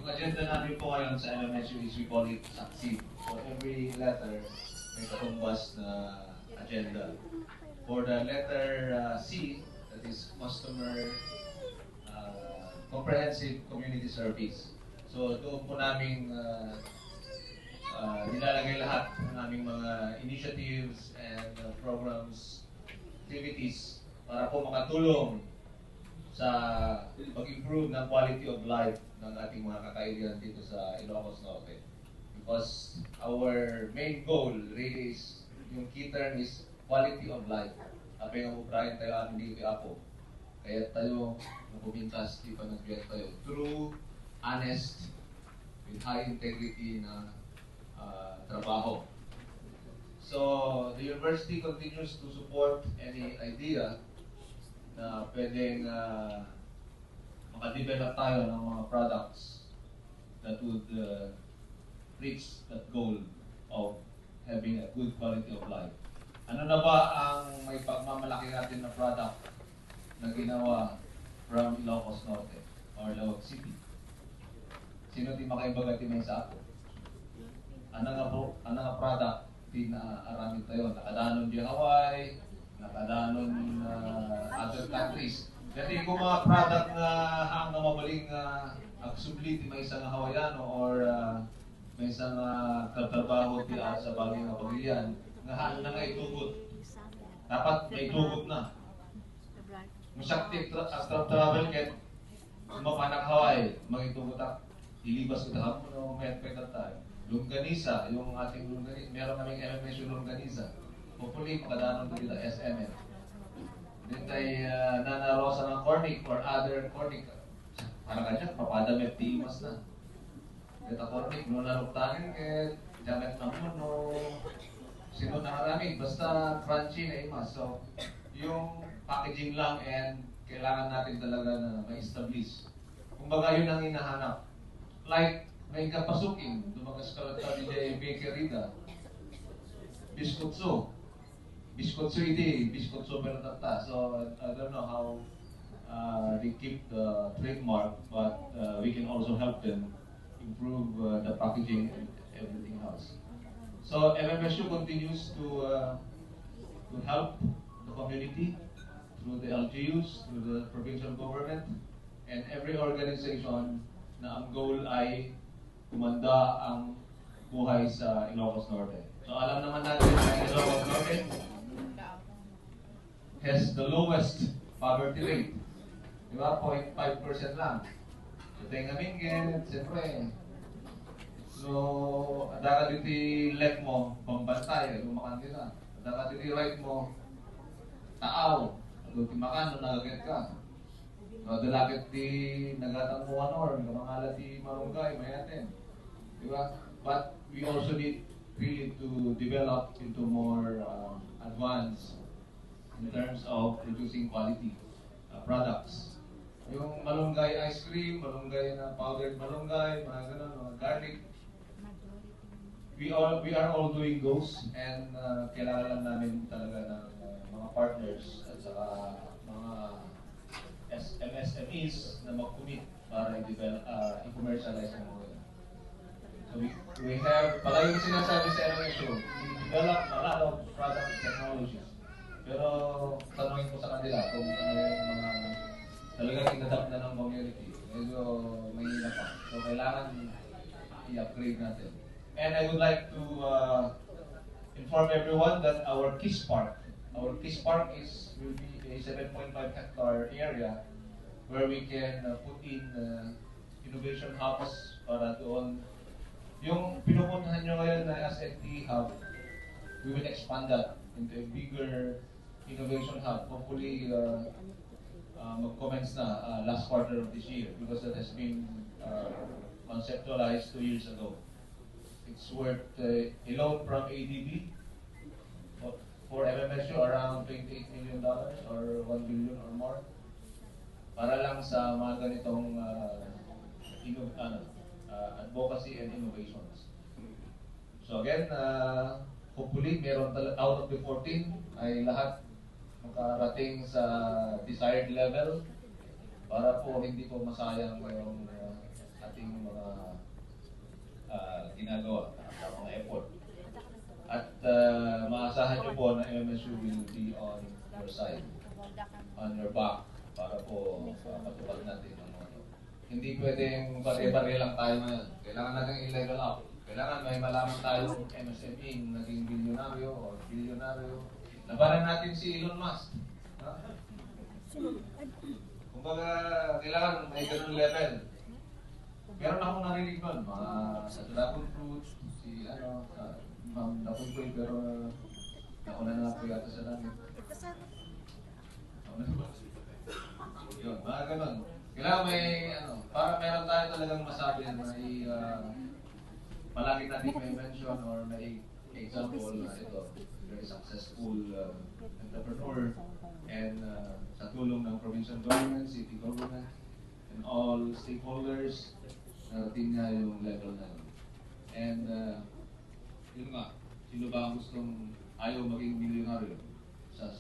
Yung agenda namin po ngayon sa LMSU is we call it SACSI. So every letter may katumbas na agenda. For the letter C, that is Customer Comprehensive Community Service. So doon po namin nilalagay lahat ng aming mga initiatives and programs, activities para po makatulong sa pag-improve ng quality of life ng ating mga kakaibigan dito sa Ilocos Norte. Because our main goal really is, yung key term is quality of life. Apay nga uprahin tayo amin dito ako. Kaya tayo, napupintas, di pa nag-get tayo. True, honest, with high integrity na trabaho. So, the university continues to support any idea na pwedeng makadevelop tayo ng mga products that would reach that goal of having a good quality of life. Ano na ba ang may pagmamalaki natin na product na ginawa from Ilocos Norte or Ilocos City? Sino di makaibaga may sa ako? Ano nga product di na aramid tayo? Nakadanon di Hawaii, nakadanon other countries. Dati ko mga product na hang na mabaling agsubli di may isang Hawaiiano or may isang katrabaho di sa bagay nga pagilian nga hang na nga itugot. Dapat may tugot na. Masakti travel ket mapanak Hawaii, magitugot ak ilibas ko ta mo may pwede tayo. Longganisa, yung ating longganisa, meron kaming MMSU longganisa. Hopefully, makadanon ko dito SMN. Din kay Nana Rosa ng Cornic or other Cornic. Para kanya, papadamit timas na. Kita Cornic, no naruptanin, kaya damet na mo, sino na marami, basta crunchy na imas. So, yung packaging lang and kailangan natin talaga na ma-establish. Kumbaga, yun ang hinahanap. Like, may kapasukin, dumagas ka lang tayo di bakery da. Biskutso. Biskutso hindi, biskutso pero tata. So, I don't know how they keep the trademark, but we can also help them improve the packaging and everything else. So, MMSU continues to help the community through the LGUs, through the provincial government, and every organization na ang goal ay kumanda ang buhay sa Ilocos Norte. So alam naman natin na Ilocos Norte has the lowest poverty rate. Diba? 0.5% lang. So tayo namin, siyempre, so adaka dito left mo, pambantay, lumakan nila. Adaka dito right mo, taaw, dito makan, nagaget ka. So, dalakit di nagatang mo or kamangalat di marunggay, mayatin. Diba? But we also need really to develop into more advanced in terms of producing quality products. Yung malunggay ice cream, malunggay na powdered malunggay, mga ganun, mga garlic. We are all doing those and kailangan lang namin talaga ng mga partners at saka mga MSMEs na mag-commit para i-commercialize ang mga yun. So we have, pala yung sinasabi sa LMSU, we develop a lot of product technologies. Pero tanongin ko sa kanila kung ano yung mga talagang inadapt na ng community. Medyo may hina pa. So kailangan i-upgrade natin. And I would like to inform everyone that our KISS Park will be a 7.5 hectare area where we can put in innovation hubs para doon. Yung pinupuntahan nyo ngayon na SFT hub, we will expand that into a bigger innovation hub. Hopefully, mag-commence na last quarter of this year because that has been conceptualized 2 years ago. It's worth a loan from ADB for MMSU around $28 million or $1 billion or more para lang sa mga ganitong advocacy and innovations. So again, hopefully meron out of the 14 ay lahat makarating sa desired level para po hindi po masayang yung ating mga ginagawa sa mga effort. At maasahan niyo po na MMSU will be on your side, on your back, para po matupad natin ang mga ito. Hindi pwedeng pare-pare lang tayo ngayon. Kailangan natin illegal out. Kailangan may malaman tayong MSME naging bilyonaryo o bilyonaryo. Labanan natin si Elon Musk. Ha? Kumbaga, kailangan may ganun level. Meron akong narinig nun, mga sa Dragon Fruit, si Ma'am Napuntoy, pero nauna na po yata sa namin. Yun, mga ganun. Kailangan may, para meron tayo talagang masabi na may, palagi natin may mention or may example na ito, very successful entrepreneur, and sa tulong ng provincial government, city government, and all stakeholders, narating niya yung level na yun. And yun nga, sino ba ang gustong ayaw maging milyonaryo? Sa